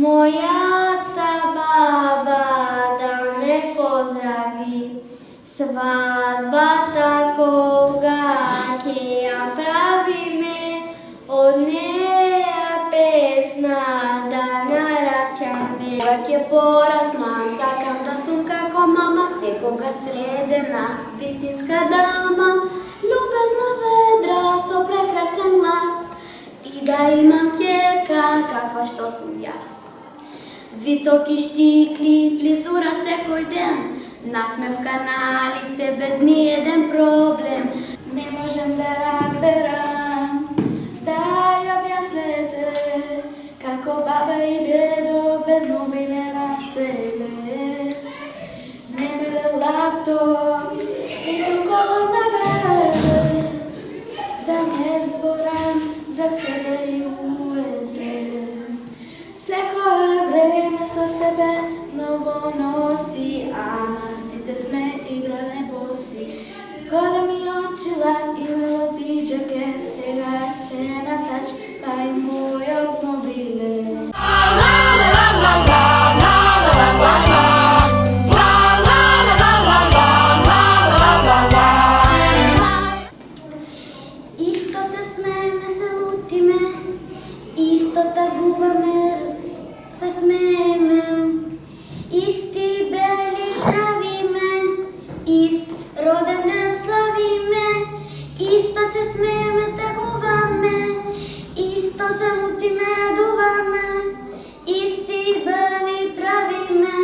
Moja ta baba da me pozdravi, svadba takoga keja pravi me, od neja pesna da naračame. Kak je porasla, sakam da sum kako mama, sekoga sredena, vistinska dama, ljubezna vedra, so prekrasan glas, i da imam kjerka, kakva što sum jas. Visoki štikli, frizura sekoj den, nasmevka na lice bez nijedan problem. Ne možem da razberam, daj objasnite, kako baba i dedo bez mobile raštele. Nemele laptop i tukovo na web, da ne zboram za tebe i USB. Sekoje vreme so sebe novo nosi, a nasite sme igrane bosi. Goda mi očila i melodiđake, sega se na tač, pa i mojog mobile. Isto se smeje me, se luti me, isto taguva me, se smeje me, isti beli pravi me, ist roden den slavi me, isto se smeje me, taguva me, isto se luti me, raduva me, isti beli pravi me,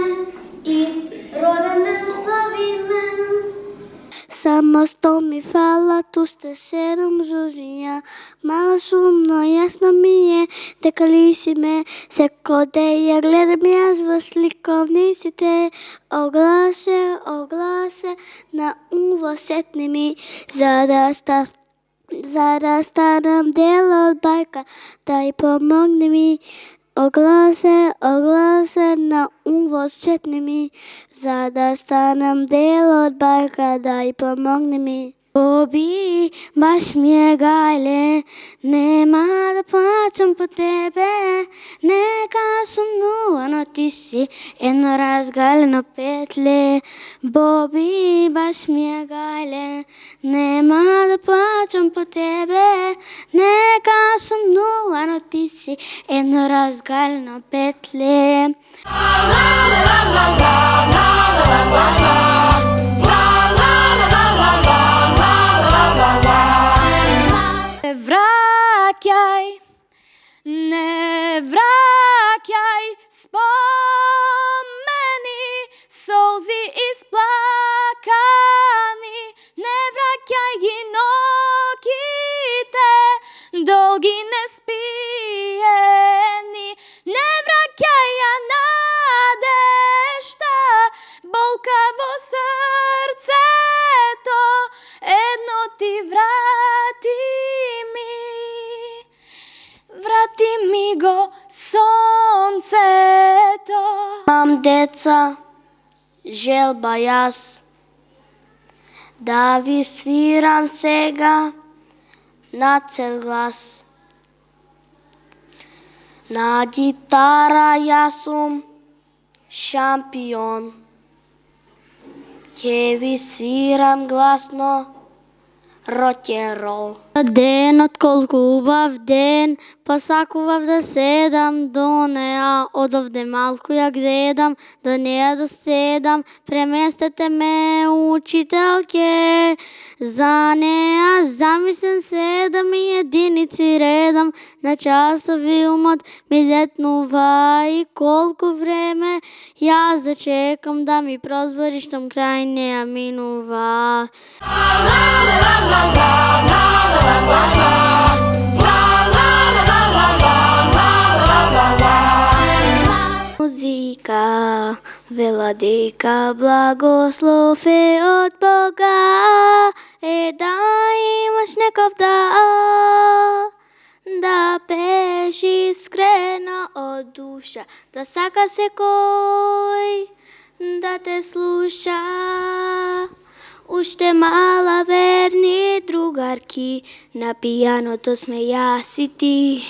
ist roden den slavi me. Samo što mi fala, tu ste sedam žužinja, malo šumno, jasno mi je, dekali si me, se kode ja gledam jazvo slikovnici te, oglase, na uvo setni mi, zarasta nam delo od bajka, daj pomogni mi, oglase, na uvo setni mi, zarasta nam delo od bajka, daj pomogni mi. Bobi, baš mi je gajle, nema da plaćam po tebe, neka sumnuvano ti si jedno razgaljeno petlje. Bobi, baš mi je gajle, nema da plaćam po tebe, neka sumnuvano ti si jedno razgaljeno petlje. Ne vraćaj spomeni, solzi isplakani, ne vraćaj i nokite, dolgi nespijeni, ne vraćaj ja nadešta, bolkavo srce to, jedno ti vrati mi. Vrati mi go sonce to. Mam deca, želba jas, da vi sviram sega na cel glas. Na gitara ja sum šampion, ke vi sviram glasno rock and roll. Den od kolkubav den, posakуваv da sedam do neja, odovde malku ja gledam, do neja da sedam, premestete me učiteljke, za neja zamislim sedam i jedinici redam, na časovi umot mi ljetnuva i koliko vreme ja začekam da mi prozboriš tom kraj neja minuva. Muzika, veladika, blagoslov je od Boga, da imaš nekog da peš iskreno od duša, da svaka se koj, da te sluša. Ušte mala verni drugarki, na pijano to sme ja si ti.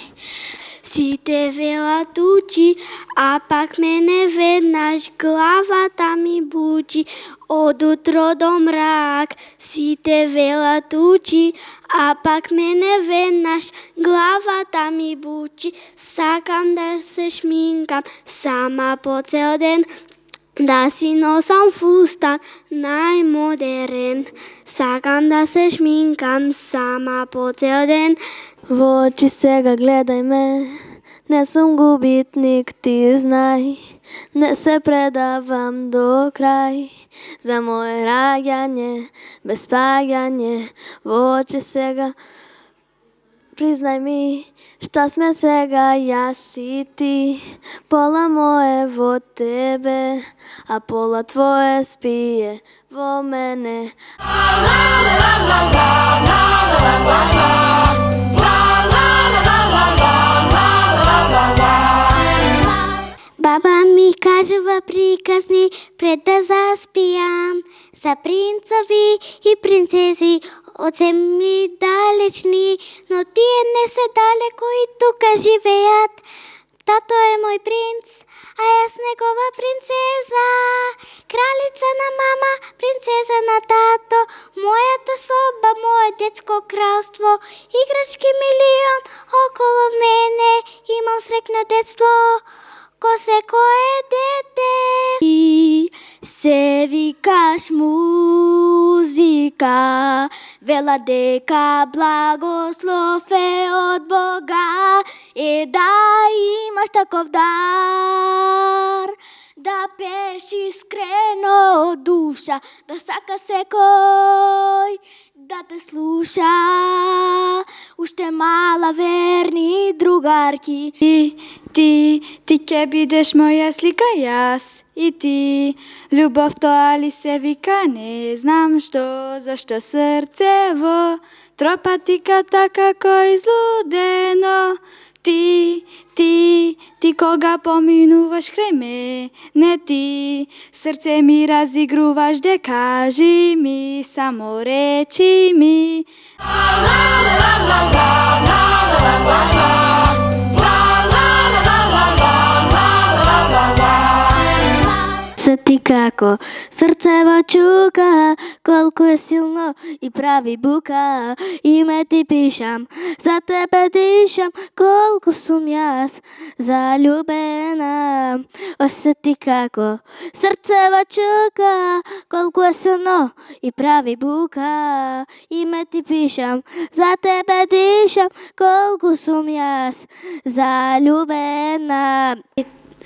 Сите велатучи, а пак мене веднаш главата ми бучи. Од утро до мрак, сите велатучи, а пак мене веднаш главата ми бучи. Сакам да се шминкам сама по цел ден, да си носам фустан най-модерен. Сакам да се шминкам сама по цел ден. В очи сега гледай ме, не съм губитник, ти знай. Не се предавам до край, за мое раѓање, без паѓање. В очи сега признай ми, šta сме сега јас и ти. Пола мое во тебе, а пола твое спие во мене. Баба ми кажува приказни пред да заспијам, за принцови и принцези од земји далечни, но тие не се далеко и тука живеат. Тато е мој принц, а јас негова принцеза, кралица на мама, принцеза на тато, мојата соба, моје детско кралство, играчки милион около мене, имам среќно детство, ко секое дете. Ти се викаш музика, вела дека благослов е од Бога, да имаш таков дар, да пееш искрено од душа, да сака секој да те слуша. Уште мала верни другарки, ти ќе бидеш моја слика, јас и ти. Љубов тоа ли се вика, не знам што, зашто срцево тропатика така како излудено. Ти кога поминуваш крај мене, ти срце ми разигруваш, де кажи ми, само речи ми. Се ти како срцево чука, колку е силно и прави бука. Име ти пишам, за тебе дишам, колку сум јас заљубена. Осети како срцево чука, колку е силно и прави бука. Име ти пишам, за тебе дишам, колку сум јас заљубена.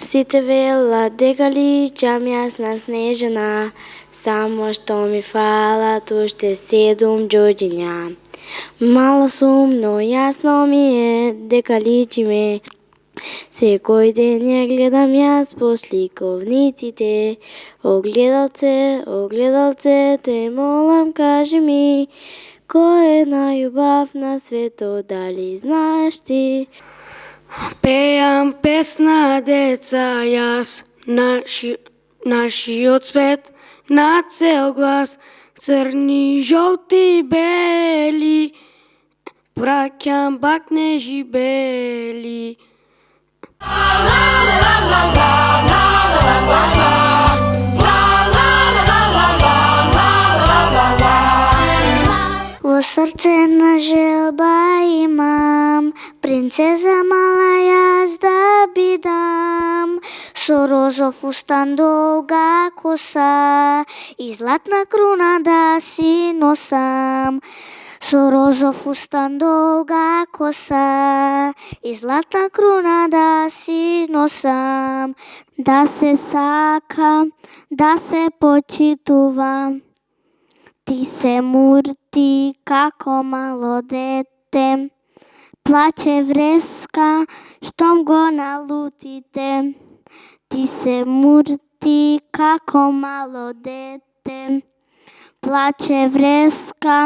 Сите вела дека личам јас на Снежана, само што ми фалат уште 7 ѓодиња. Мало сум, но јасно ми е дека личиме. Секој ден ја гледам јас по сликовниците. Огледалце, огледалце, те молам кажи ми, кој е најубав на светот, дали знаеш ти? Пеам песна деца јас, нашиот свет на цел глас, црни, жолти, бели, праќам бакнежи бели. Во срце на желба имам, принцеза мала јас да бидам, со розов устан, долга коса и златна круна да си носам. Со розов устан, долга коса и златна круна да си носам. Да се сакам, да се почитувам. Ти се мурти како мало дете, плаче вреска штом го налутите. Ти се мурти како мало дете, плаче вреска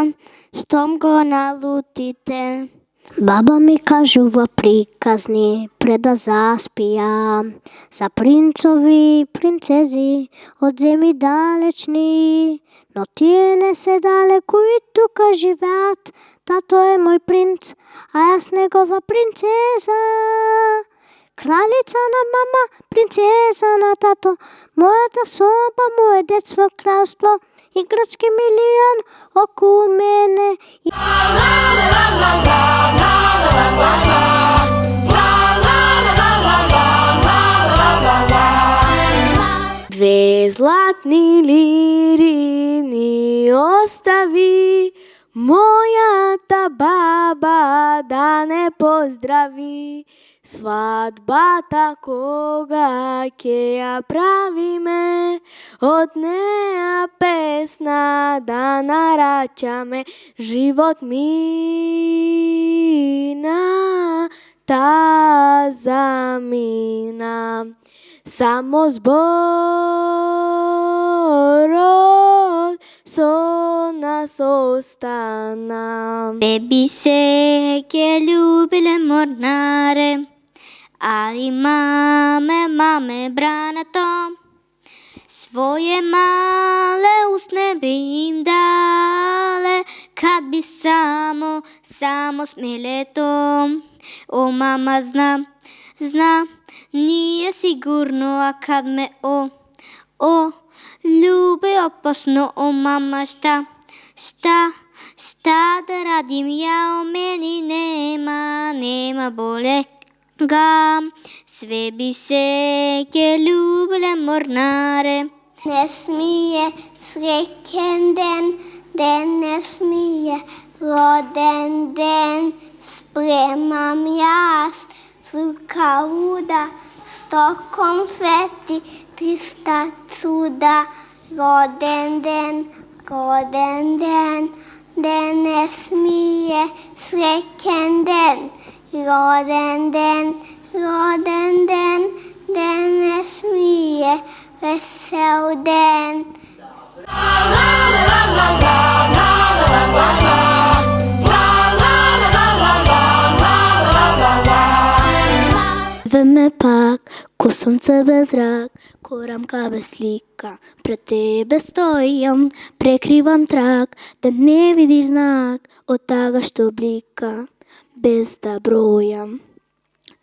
штом го налутите. Baba mi kažuva prikazni preda zaspija za princovi, princezi od zemi dalečni. No ti nese daleku i tu živjat, tato je moj princ, a ja s njegova princeza. Kraljica na mama, princeza na tato, moja ta soba, moje detstvo kralstvo, igrački milion oko mene. Dve zlatni lirini ostavi, moja ta baba da ne pozdravi. Svadba takoga keja pravi me, od neja pesna da narača me, život mina ta zamina. Samo zbor so nas ostana. Bebi se che ljubile mornare, ali mame branato, svoje male usne bi im dale, kad bi samo smjele to. O mama zna, nije sigurno, a kad me ljubi opasno. O mama šta da radim ja, o meni nema bolega. Sve bi se ke ljubile mornare. Ne smije srećen den ne smije roden den. Spremam jas, slika luda, 100 konfeti, 300 cuda. Roden den, den ne smije srećen den. Roden den, den ne smije vesel den. Zove me pak, ko sunce bez zrak, ko ramka bez slika. Pred tebe stojim, prekrivam trak, da ne vidiš znak od toga što blika, bez da brojam.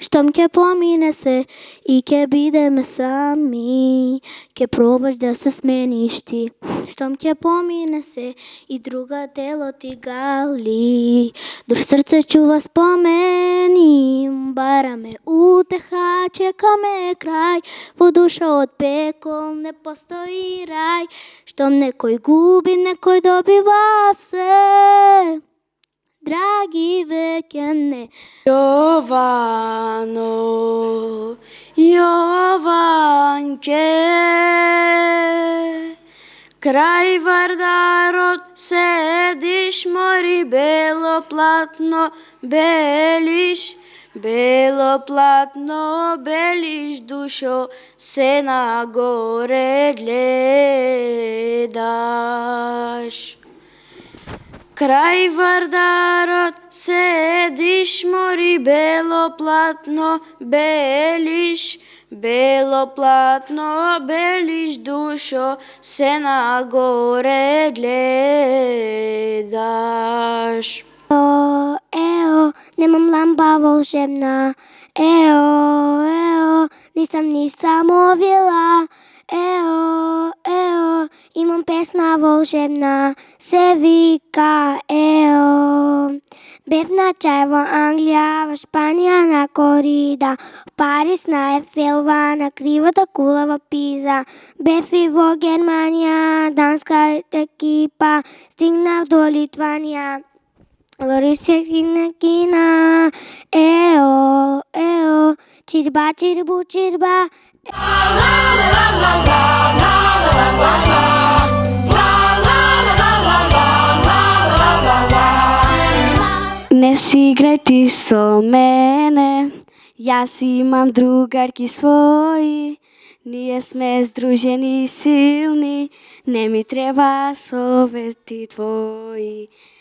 Štom ke pomine se i ke bideme sami, ke probaš da se smeniš ti. Štom ke pomine se i druga telo ti gali, duš srce čuva spomenim, bara me uteha, čeka me kraj, vo duša od pekol ne postoji raj. Štom nekoj gubi, nekoj dobiva se, dragi vekene. Jovano, Jovanke, kraj Vardarod sediš, mori belo platno beliš, dušo se na gore gledaš. Kraj Vardarod sediš, mori belo platno beliš, dušo se na gore gledaš. Eo, nemam lamba volšebna, eo, nisam ovjela, eo, imam pesna volšebna, se vika, eo. Bevna čajva Anglija, Španija na korida, Paris na Eiffelova, na krivota kulava Piza, Befivo Germanija, danska ekipa, stigna do Litvanija. Vrši kina, eo, čirba, čirba. Ne si igraj ti so mene, ja si imam drugarki svoji, nije sme združeni silni, ne mi treba soveti tvoji.